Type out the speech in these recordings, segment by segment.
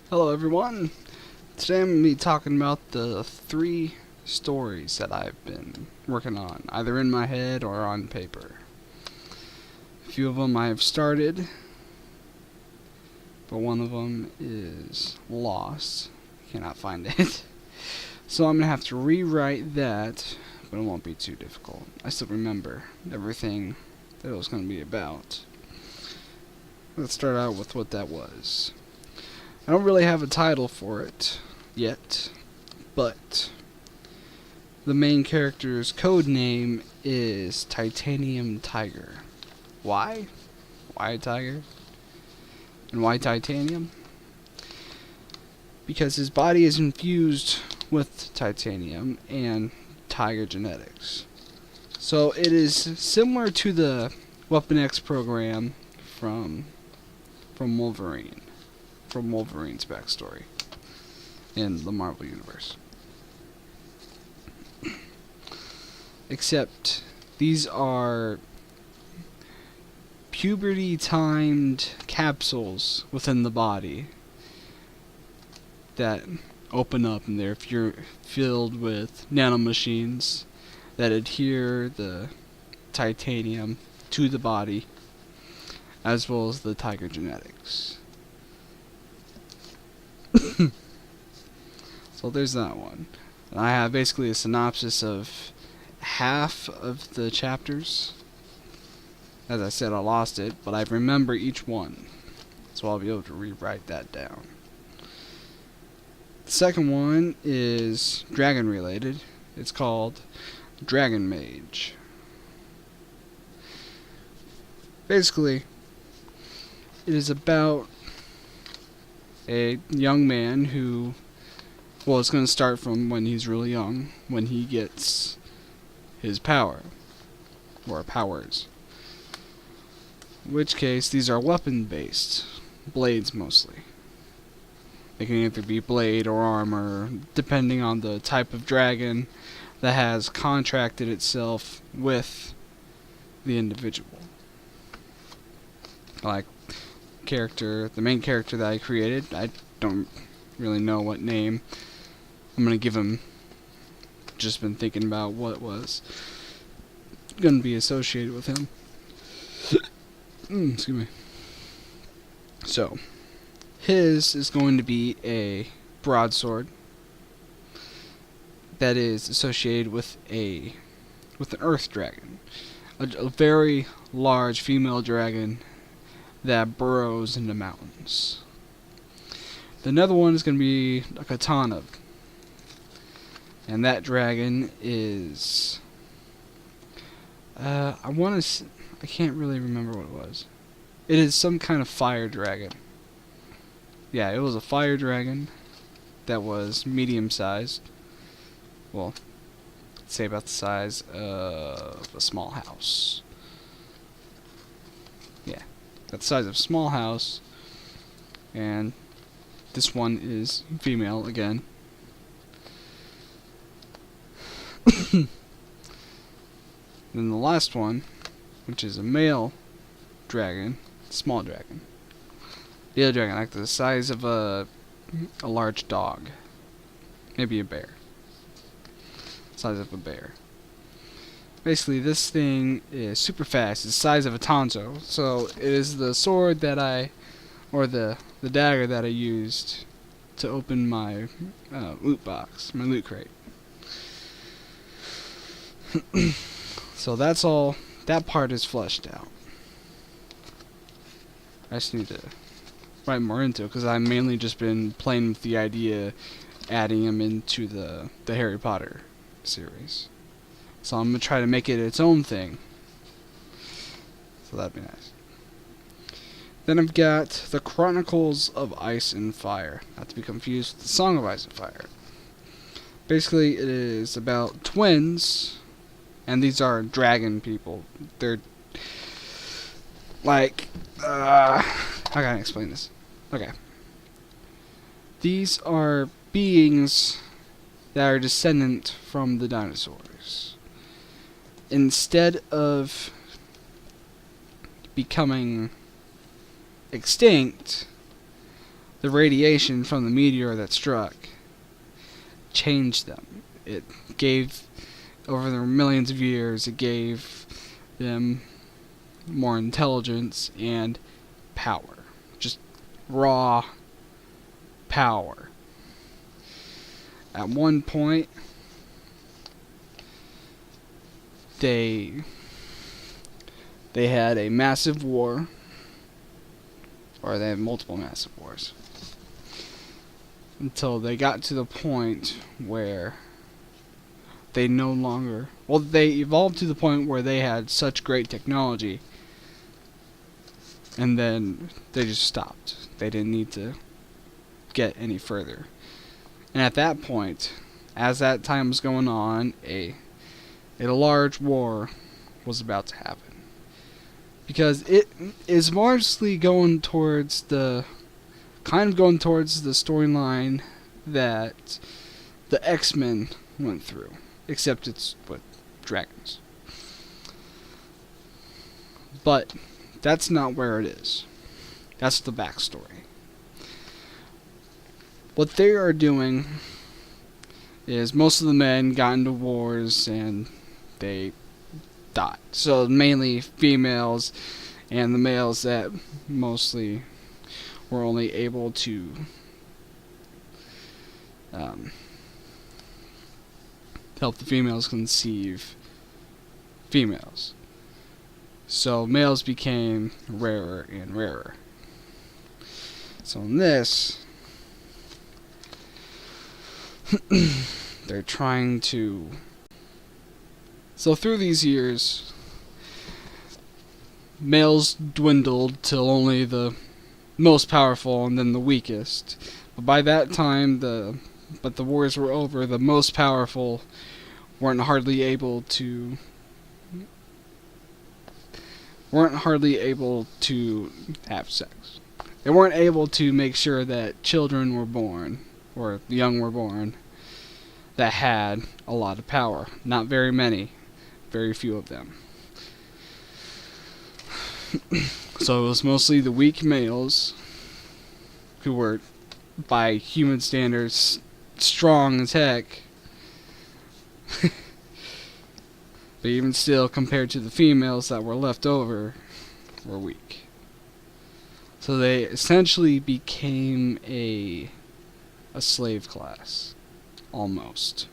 Hello everyone! Today I'm going to be talking about the 3 stories that I've been working on, either in my head or on paper. A few of them I have started, but one of them is lost. Cannot find it. So I'm going to have to rewrite that, but it won't be too difficult. I still remember everything that it was going to be about. Let's start out with what that was. I don't really have a title for it yet, but the main character's code name is Titanium Tiger. Why? Why Tiger? And why titanium? Because his body is infused with titanium and tiger genetics. So it is similar to the Weapon X program from Wolverine. From Wolverine's backstory in the Marvel Universe. Except these are puberty-timed capsules within the body that open up, and they're filled with nanomachines that adhere the titanium to the body, as well as the tiger genetics. So there's that one. And I have basically a synopsis of half of the chapters. As I said, I lost it, but I remember each one, so I'll be able to rewrite that down. The second one is dragon related. It's called Dragon Mage. Basically, it is about a young man who, well, it's going to start from when he's really young, when he gets his power, or powers. In which case, these are weapon-based, blades mostly. They can either be blade or armor, depending on the type of dragon that has contracted itself with the individual. Like the main character that I created, I don't really know what name I'm gonna give him. Just been thinking about what was gonna be associated with him. Excuse me. So, his is going to be a broadsword that is associated with an earth dragon, a very large female dragon that burrows in the mountains. Another one is going to be a katana, and that dragon is I can't really remember what it was. It is some kind of fire dragon. Yeah, it was a fire dragon that was medium sized. Well, let's say about the size of a small house. Yeah, that's the size of a small house. And this one is female again. Then the last one, which is a male dragon, small dragon. The other dragon, like the size of a large dog. Maybe a bear. Size of a bear. Basically, this thing is super fast. It's the size of a Tanzo. So it is the sword that or the dagger that I used to open my loot box, my loot crate. So that's all. That part is fleshed out. I just need to write more into it because I've mainly just been playing with the idea, adding them into the Harry Potter series. So I'm gonna try to make it its own thing. So that'd be nice. Then I've got the Chronicles of Ice and Fire, not to be confused with the Song of Ice and Fire. Basically, it is about twins, and these are dragon people. They're like, how can I explain this? Okay. These are beings that are descendant from the dinosaurs. Instead of becoming extinct, the radiation from the meteor that struck changed them. It gave, over the millions of years, it gave them more intelligence and power. Just raw power. At one point, they had a massive war, or they had multiple massive wars, until they got to the point where they no longer, well, they evolved to the point where they had such great technology, and then they just stopped. They didn't need to get any further. And at that point, as that time was going on, a large war was about to happen. Because it is mostly going towards the storyline that the X-Men went through, except it's with dragons. But that's not where it is. That's the backstory. What they are doing is most of the men got into wars and they died. So mainly females, and the males that mostly were only able to help the females conceive females. So males became rarer and rarer. So in this, they're trying to... So through these years, males dwindled till only the most powerful and then the weakest. But by that time, the wars were over. The most powerful weren't hardly able to have sex. They weren't able to make sure that children were born, or young were born, that had a lot of power. Not very many. Very few of them. So it was mostly the weak males who were, by human standards, strong as heck. But even still, compared to the females that were left over, were weak. So they essentially became a slave class. Almost.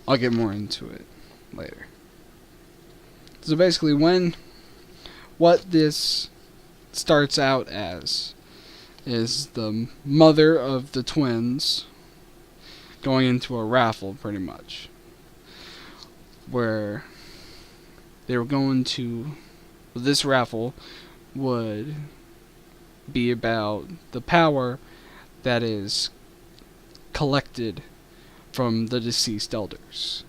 I'll get more into it later. So basically, what this starts out as is the mother of the twins going into a raffle, pretty much, where they were going to... This raffle would be about the power that is collected from the deceased elders.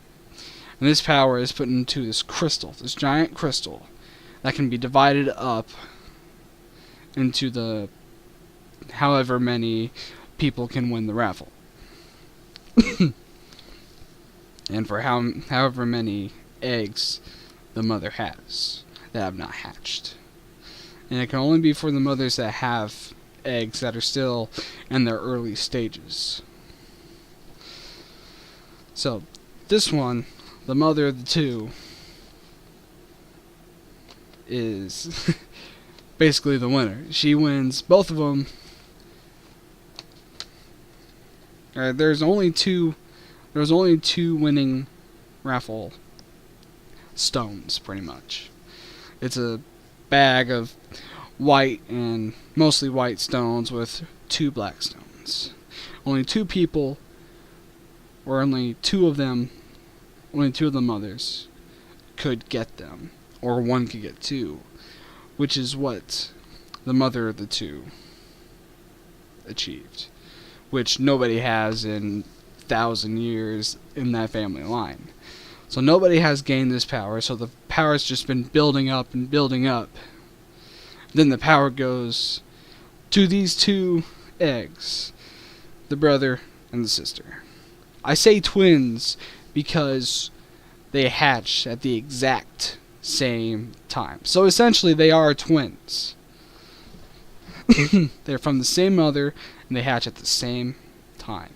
And this power is put into this crystal, this giant crystal, that can be divided up into the however many people can win the raffle. And for however many eggs the mother has that have not hatched. And it can only be for the mothers that have eggs that are still in their early stages. So, this one, the mother of the two, is basically the winner. She wins both of them. There's only two winning raffle stones, pretty much. It's a bag of white and mostly white stones with 2 black stones. Only 2 people, or only 2 of the mothers could get them, or one could get 2, which is what the mother of the 2 achieved, which nobody has in 1,000 years in that family line. So nobody has gained this power, so the power's just been building up and building up. Then the power goes to these 2 eggs, the brother and the sister. I say twins because they hatch at the exact same time. So essentially they are twins. They're from the same mother, and they hatch at the same time.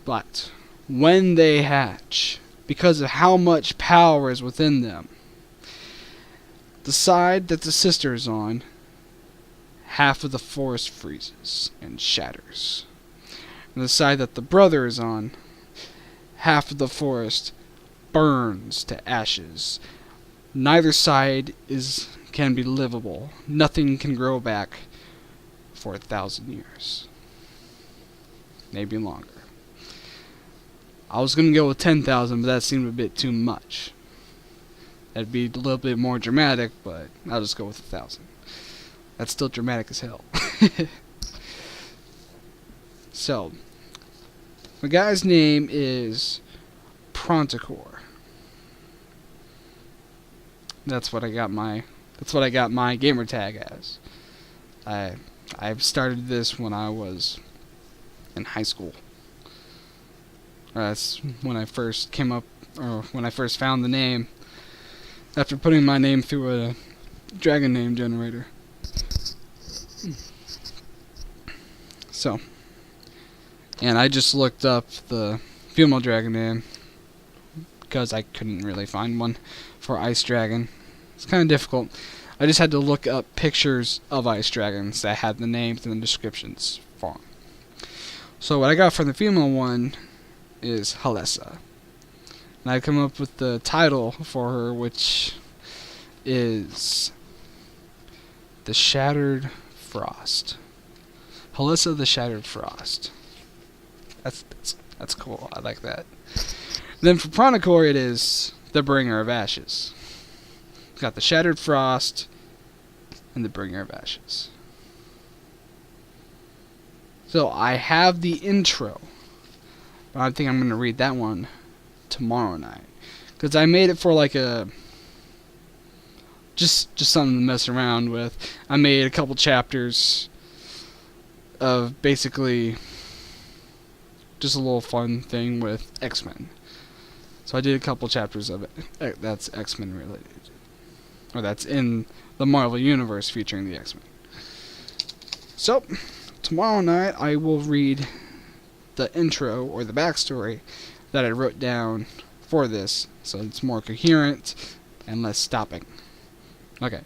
But when they hatch, because of how much power is within them, the side that the sister is on, half of the forest freezes and shatters. And the side that the brother is on, half of the forest burns to ashes. Neither side can be livable. Nothing can grow back for 1,000 years. Maybe longer. I was going to go with 10,000, but that seemed a bit too much. That'd be a little bit more dramatic, but I'll just go with 1,000. That's still dramatic as hell. So, the guy's name is Prontocore. That's what I got my gamer tag as. I started this when I was in high school. That's when I first came up, or when I first found the name, after putting my name through a dragon name generator. So, and I just looked up the female dragon name because I couldn't really find one for Ice Dragon. It's kind of difficult. I just had to look up pictures of ice dragons that had the names and the descriptions for them. So what I got for the female one is Halessa. And I come up with the title for her, which is The Shattered Frost. Halessa the Shattered Frost. That's cool. I like that. Then for Prontocore, it is the Bringer of Ashes. It's got the Shattered Frost and the Bringer of Ashes. So I have the intro, but I think I'm going to read that one tomorrow night, because I made it for like a just something to mess around with. I made a couple chapters of basically just a little fun thing with X-Men. So I did a couple chapters of it that's X-Men related, or that's in the Marvel Universe featuring the X-Men. So tomorrow night I will read the intro, or the backstory, that I wrote down for this, so it's more coherent and less stopping. Okay.